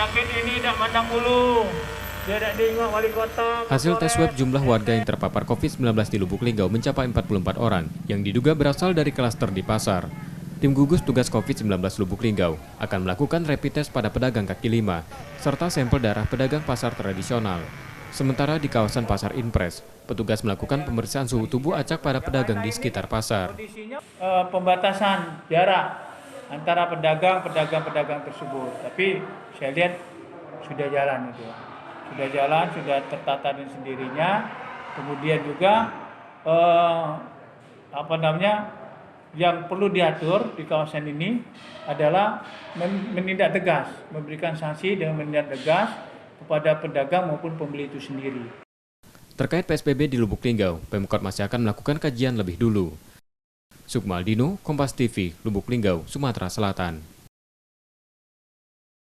Penyakit ini tidak mandang bulu. Dia tidak diingat wali kota. Hasil tes swab jumlah warga yang terpapar COVID-19 di Lubuk Linggau mencapai 44 orang yang diduga berasal dari klaster di pasar. Tim gugus tugas COVID-19 Lubuk Linggau akan melakukan rapid test pada pedagang kaki lima, serta sampel darah pedagang pasar tradisional. Sementara di kawasan Pasar Inpres, petugas melakukan pemeriksaan suhu tubuh acak pada pedagang di sekitar pasar. Pembatasan jarak antara pedagang tersebut. Tapi saya lihat sudah jalan itu. Sudah tertata dengan sendirinya. Kemudian juga yang perlu diatur di kawasan ini adalah menindak tegas, memberikan sanksi dengan menindak tegas kepada pedagang maupun pembeli itu sendiri. Terkait PSBB di Lubuk Linggau, Pemkot masih akan melakukan kajian lebih dulu. Sukmaldino, Kompas TV, Lubuk Linggau, Sumatera Selatan.